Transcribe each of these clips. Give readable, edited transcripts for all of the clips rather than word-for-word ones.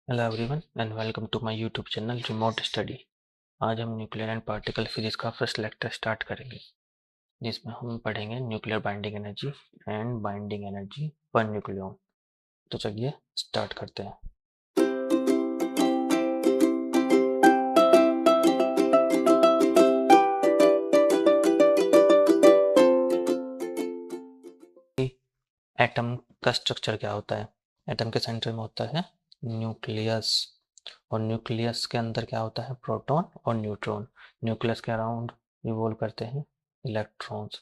Hello everyone and welcome to my YouTube channel remote study. आज हम nuclear and particle physics का first lecture start करेंगे, जिसमें हम पढ़ेंगे nuclear binding energy and binding energy per nucleon. तो चलिए स्टार्ट करते हैं। एटम का स्ट्रक्चर क्या होता है? एटम के सेंटर में होता है न्यूक्लियस, और न्यूक्लियस के अंदर क्या होता है? प्रोटॉन और न्यूट्रॉन। न्यूक्लियस के अराउंड रिवॉल्व करते हैं इलेक्ट्रॉन्स।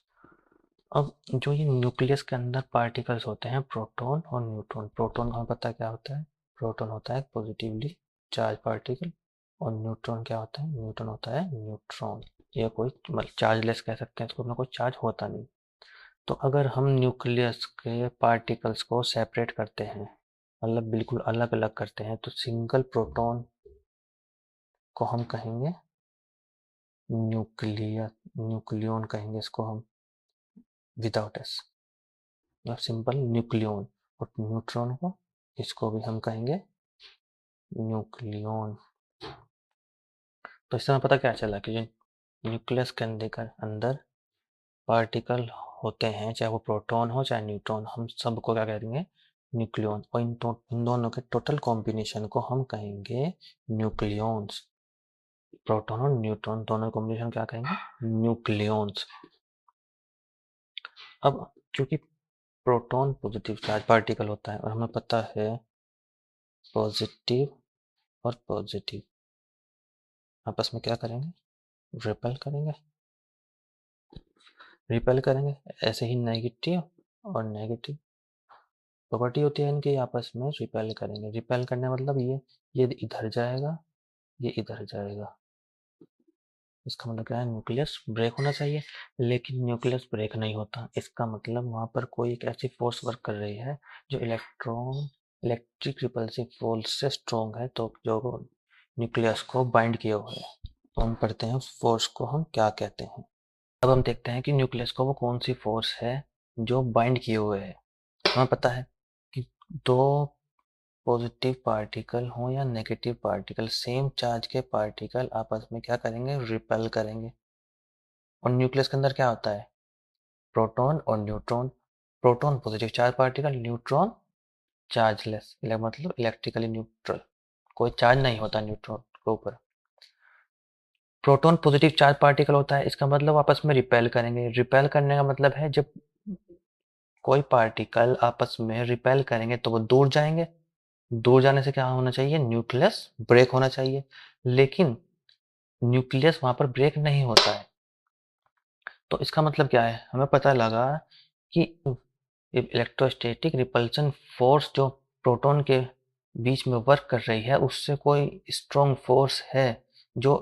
अब जो ये न्यूक्लियस के अंदर पार्टिकल्स होते हैं प्रोटॉन और न्यूट्रॉन। प्रोटॉन हमें पता है क्या होता है? प्रोटॉन होता है पॉजिटिवली चार्ज पार्टिकल, और न्यूट्रॉन क्या होता है? न्यूट्रॉन होता है न्यूट्रॉन। ये कोई मतलब चार्जलेस कह सकते हैं इसको, में कोई चार्ज होता नहीं। तो अगर हम न्यूक्लियस के पार्टिकल्स को सेपरेट करते हैं, मतलब बिल्कुल अलग अलग करते हैं, तो सिंगल प्रोटॉन को हम कहेंगे न्यूक्लियर, न्यूक्लियन कहेंगे इसको हम, विदाउट एस, मतलब सिंपल न्यूक्लियन। और न्यूट्रॉन को, इसको भी हम कहेंगे न्यूक्लियन। तो इससे हमें पता क्या चला कि जो न्यूक्लियस के अंदर पार्टिकल होते हैं, चाहे वो प्रोटॉन हो चाहे न्यूट्रॉन, हम सबको क्या कहेंगे? न्यूक्लियन। और इन दोनों के टोटल कॉम्बिनेशन को हम कहेंगे न्यूक्लियॉन्स। प्रोटॉन और न्यूट्रॉन दोनों कॉम्बिनेशन क्या कहेंगे? न्यूक्लियॉन्स। अब क्योंकि प्रोटॉन पॉजिटिव चार्ज पार्टिकल होता है, और हमें पता है पॉजिटिव और पॉजिटिव आपस में क्या करेंगे? रिपेल करेंगे। रिपेल करेंगे ऐसे ही नेगेटिव और नेगेटिव प्रॉपर्टी होती है इनकी, आपस में रिपेल करेंगे। रिपेल करने मतलब ये इधर जाएगा, ये इधर जाएगा। इसका मतलब क्या है? न्यूक्लियस ब्रेक होना चाहिए, लेकिन न्यूक्लियस ब्रेक नहीं होता। इसका मतलब वहां पर कोई एक ऐसी फोर्स वर्क कर रही है जो इलेक्ट्रिक रिपल्सिव फोर्स से स्ट्रॉन्ग है, तो जो न्यूक्लियस को बाइंड किए हुए है। तो हम पढ़ते हैं उस फोर्स को हम क्या कहते हैं। अब हम देखते हैं कि न्यूक्लियस को वो कौन सी फोर्स है जो बाइंड किए हुए है। हमें पता है कि दो पॉजिटिव पार्टिकल हो या नेगेटिव पार्टिकल, सेम चार्ज के पार्टिकल आपस में क्या करेंगे? रिपेल करेंगे। और न्यूक्लियस के अंदर क्या होता है? प्रोटॉन और neutron. Proton positive charge particle, neutron chargeless, मतलब इलेक्ट्रिकली न्यूट्रल, कोई चार्ज नहीं होता न्यूट्रॉन के ऊपर। प्रोटॉन पॉजिटिव चार्ज पार्टिकल होता है, इसका मतलब आपस में रिपेल करेंगे। रिपेल करने का मतलब है जब कोई पार्टिकल आपस में रिपेल करेंगे तो वो दूर जाएंगे। दूर जाने से क्या होना चाहिए? न्यूक्लियस ब्रेक होना चाहिए। लेकिन न्यूक्लियस वहां पर ब्रेक नहीं होता है। तो इसका मतलब क्या है? हमें पता लगा कि इलेक्ट्रोस्टैटिक रिपल्सन फोर्स जो प्रोटॉन के बीच में वर्क कर रही है, उससे कोई स्ट्रॉन्ग फोर्स है जो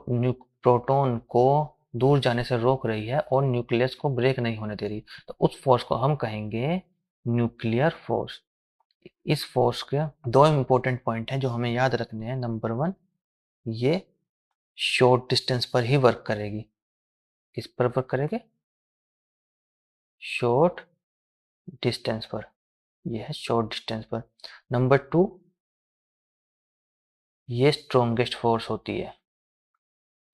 प्रोटॉन को दूर जाने से रोक रही है और न्यूक्लियस को ब्रेक नहीं होने दे रही। तो उस फोर्स को हम कहेंगे न्यूक्लियर फोर्स। इस फोर्स के दो इंपॉर्टेंट पॉइंट हैं जो हमें याद रखने हैं। नंबर वन, ये शॉर्ट डिस्टेंस पर ही वर्क करेगी। किस पर वर्क करेगी? शॉर्ट डिस्टेंस पर। यह है शॉर्ट डिस्टेंस पर। नंबर टू, ये स्ट्रॉन्गेस्ट फोर्स होती है।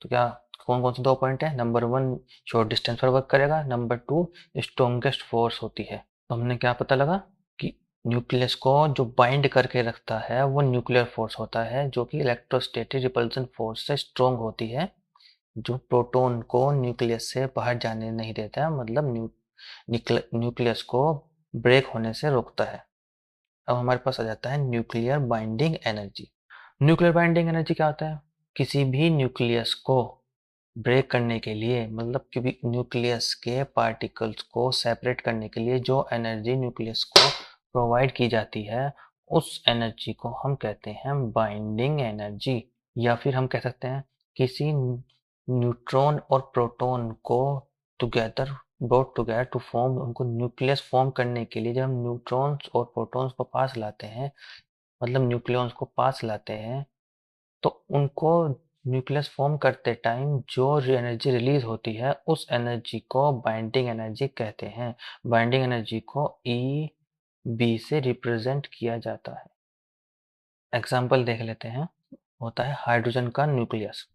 तो क्या कौन कौन से दो पॉइंट है? नंबर वन, शॉर्ट डिस्टेंस पर वर्क करेगा। नंबर टू, स्ट्रॉन्गेस्ट फोर्स होती है। तो हमने क्या पता लगा कि न्यूक्लियस को जो बाइंड करके रखता है वो न्यूक्लियर फोर्स होता है, जो कि इलेक्ट्रोस्टैटिक रिपल्सन फोर्स से स्ट्रॉन्ग होती है, जो प्रोटॉन को न्यूक्लियस से बाहर जाने नहीं देता है, मतलब न्यूक्लियस को ब्रेक होने से रोकता है। अब हमारे पास आ जाता है nuclear binding energy. Nuclear binding energy क्या होता है? किसी भी न्यूक्लियस को ब्रेक करने के लिए, मतलब कि न्यूक्लियस के पार्टिकल्स को सेपरेट करने के लिए जो एनर्जी न्यूक्लियस को प्रोवाइड की जाती है, उस एनर्जी को हम कहते हैं बाइंडिंग एनर्जी। या फिर हम कह सकते हैं किसी न्यूट्रॉन और प्रोटॉन को together brought together to form, उनको न्यूक्लियस फॉर्म करने के लिए जब हम न्यूट्रॉन्स और प्रोटॉन्स को पास लाते हैं, मतलब न्यूक्लियॉन्स को पास लाते हैं, तो उनको न्यूक्लियस फॉर्म करते टाइम जो एनर्जी रिलीज होती है, उस एनर्जी को बाइंडिंग एनर्जी कहते हैं। बाइंडिंग एनर्जी को ई बी से रिप्रेजेंट किया जाता है। एग्जाम्पल देख लेते हैं। होता है हाइड्रोजन का न्यूक्लियस।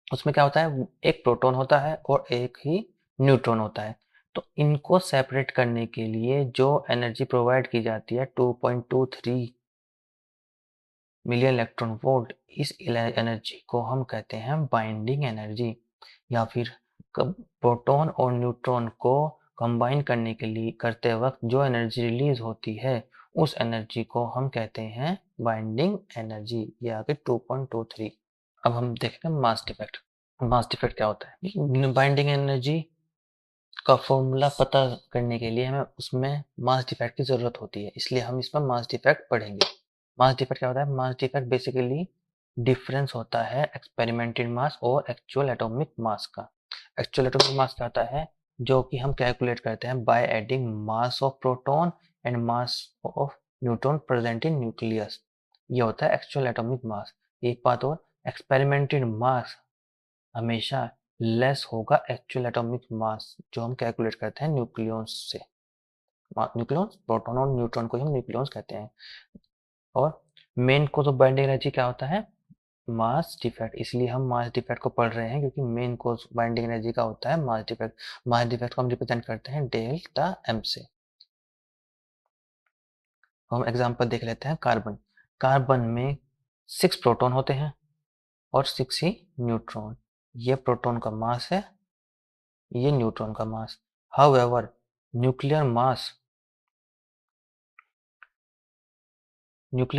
उसमें क्या होता है, एक प्रोटॉन होता है और एक ही न्यूट्रॉन होता है। तो इनको सेपरेट करने के लिए जो एनर्जी प्रोवाइड की जाती है 2.23 मिलियन इलेक्ट्रॉन वोल्ट, इस एनर्जी को हम कहते हैं बाइंडिंग एनर्जी। या फिर प्रोटॉन और न्यूट्रॉन को कंबाइन करने के लिए करते वक्त जो एनर्जी रिलीज होती है, उस एनर्जी को हम कहते हैं बाइंडिंग एनर्जी। ये आ गई 2.23। अब हम देखेंगे मास डिफेक्ट। मास डिफेक्ट क्या होता है? बाइंडिंग एनर्जी का फॉर्मूला पता करने के लिए हमें उसमें मास डिफेक्ट की जरूरत होती है, इसलिए हम इसमें मास डिफेक्ट पढ़ेंगे। मास डिफेक्ट क्या होता है? मास डिफेक्ट बेसिकली डिफरेंस होता है एक्सपेरिमेंटेड मास और एक्चुअल एटॉमिक मास का। एक्चुअल एटॉमिक मास क्या होता है? जो कि हम कैलकुलेट करते हैं by adding mass of proton and mass of neutron present in nucleus. ये होता है एक्चुअल एटॉमिक मास। एक बात और, एक्सपेरिमेंटेड मास हमेशा लेस होगा एक्चुअल एटॉमिक मास जो हम कैलकुलेट करते हैं न्यूक्लियॉन्स से। न्यूक्लियॉन्स, प्रोटॉन और न्यूट्रॉन को हम न्यूक्लियॉन्स कहते हैं। और मेन को तो बाइंडिंग एनर्जी क्या होता है? Mass defect. इसलिए हम मास डिफेक्ट को पढ़ रहे हैं क्योंकि मेन कोर्स बाइंडिंग एनर्जी का होता है मास डिफेक्ट। मास डिफेक्ट को हम रिप्रेजेंट करते हैं डेल्टा एम से। हम एग्जांपल देख लेते हैं। कार्बन। कार्बन में 6 प्रोटॉन होते हैं और 6 ही न्यूट्रॉन। ये प्रोटॉन का मास है, ये न्यूट्रॉन का मास। हाउएवर न्यूक्लियर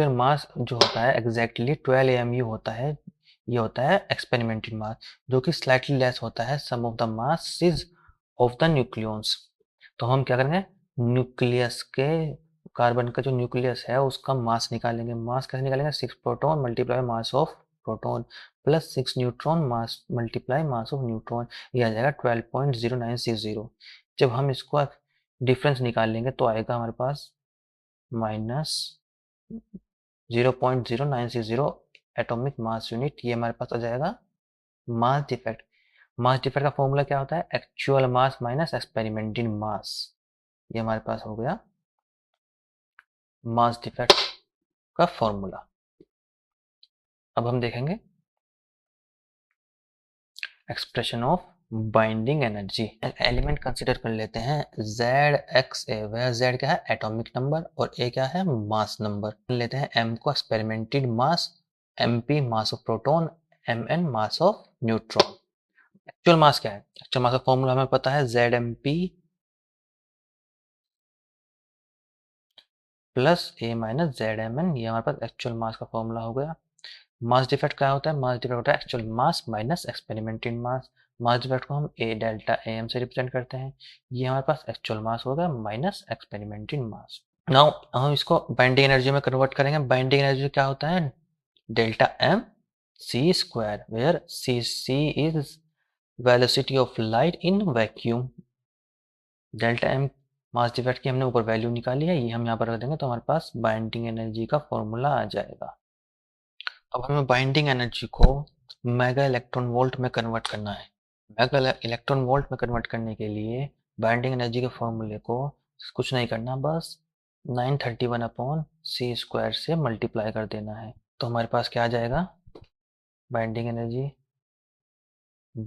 मास जो होता है एग्जैक्टली 12 AMU होता है। ये होता है एक्सपेरिमेंटल मास, जो कि स्लाइटली लेस होता है sum of the masses of the nucleons. तो हम क्या करेंगे, न्यूक्लियस के, कार्बन का जो न्यूक्लियस है उसका मास निकालेंगे। मास कैसे निकालेंगे? 6 proton multiply mass of proton plus 6 neutron mass multiply mass of neutron. ये आ जाएगा 12.0960। जब हम इसको डिफरेंस निकालेंगे तो आएगा हमारे पास माइनस 0.0960 एटॉमिक मास यूनिट। ये हमारे पास आ जाएगा मास डिफेक्ट। मास डिफेक्ट का फॉर्मूला क्या होता है? एक्चुअल मास माइनस एक्सपेरिमेंटल मास। ये हमारे पास हो गया मास डिफेक्ट का फॉर्मूला। अब हम देखेंगे expression of binding energy. Element consider कर लेते हैं ZXA। वह Z क्या है? एटॉमिक नंबर, और A क्या है? Mass number. लेते हैं M को experimented mass, MP mass of proton, MN mass of neutron. Actual mass क्या है? एक्चुअल मास का फॉर्मूला हमें पता है ZMP plus A minus ZMN। ये हमारे पास एक्चुअल मास का फॉर्मूला हो गया। मास डिफेक्ट क्या होता है? मास डिफेक्ट होता है एक्चुअल मास माइनस एक्सपेरिमेंटेड मास। मास डिफेक्ट को हम A डेल्टा AM से रिप्रेजेंट करते हैं। ये हमारे पास एक्चुअल मास हो गया माइनस एक्सपेरिमेंटेड मास। नाउ हम इसको बाइंडिंग एनर्जी में कन्वर्ट करेंगे। बाइंडिंग एनर्जी क्या होता है? Delta M C square, where C is velocity of light in vacuum. Delta M mass defect की हमने ऊपर वैल्यू निकाली है, ये हम यहाँ पर रख देंगे तो हमारे पास बाइंडिंग एनर्जी का फॉर्मूला आ जाएगा। अब हमें बाइंडिंग एनर्जी को मेगा इलेक्ट्रॉन वोल्ट में कन्वर्ट करना है। मेगा इलेक्ट्रॉन वोल्ट में कन्वर्ट करने के लिए बाइंडिंग एनर्जी के फॉर्मूले को कुछ नहीं करना, बस 931 अपॉन सी स्क्वायर से मल्टीप्लाई कर देना है। तो हमारे पास क्या आ जाएगा? Binding energy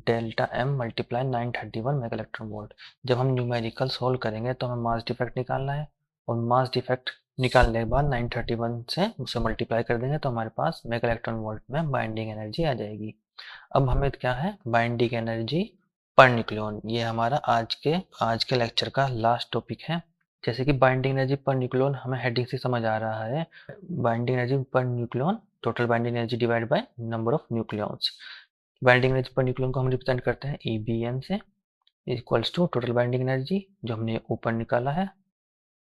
delta M multiply 931 mega electron volt. जब हम न्यूमेरिकल सोल्व करेंगे तो हमें मास डिफेक्ट निकालना है, और मास डिफेक्ट निकालने के बाद 931 से उसे मल्टीप्लाई कर देंगे तो हमारे पास मेगा इलेक्ट्रॉन वोल्ट में बाइंडिंग एनर्जी आ जाएगी। अब हमें क्या है? Binding energy per nucleon. ये हमारा आज के लेक्चर का लास्ट टॉपिक है। जैसे कि बाइंडिंग एनर्जी पर न्यूक्लियन हमें हेडिंग से समझ आ रहा है। Binding energy per nucleon, total binding energy divide by number of nucleons. Binding energy per nucleon को हम रिप्रेजेंट करते हैं EBN से, equals to total binding energy जो हमने ऊपर निकाला है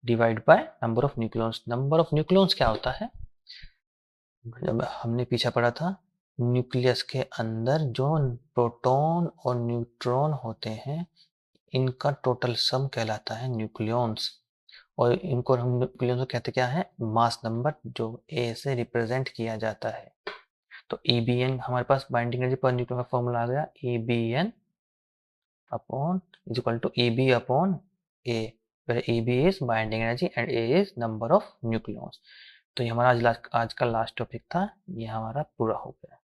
divide by number of nucleons. Number of nucleons क्या होता है? जब हमने पीछे पढ़ा था, न्यूक्लियस के अंदर जो प्रोटॉन और न्यूट्रॉन होते हैं इनका टोटल सम कहलाता है न्यूक्लियॉन्स। और इनको हम न्यूक्लियॉन्स को कहते क्या है? मास नंबर, जो A से रिप्रेजेंट किया जाता है। तो EBN हमारे पास बाइंडिंग एनर्जी पर न्यूक्लियन का फॉर्मूला आ गया, EBN upon is equal to EB upon A, where EB is binding energy and A is number of nucleons. तो ये हमारा आज का लास्ट टॉपिक था, ये हमारा पूरा हो गया।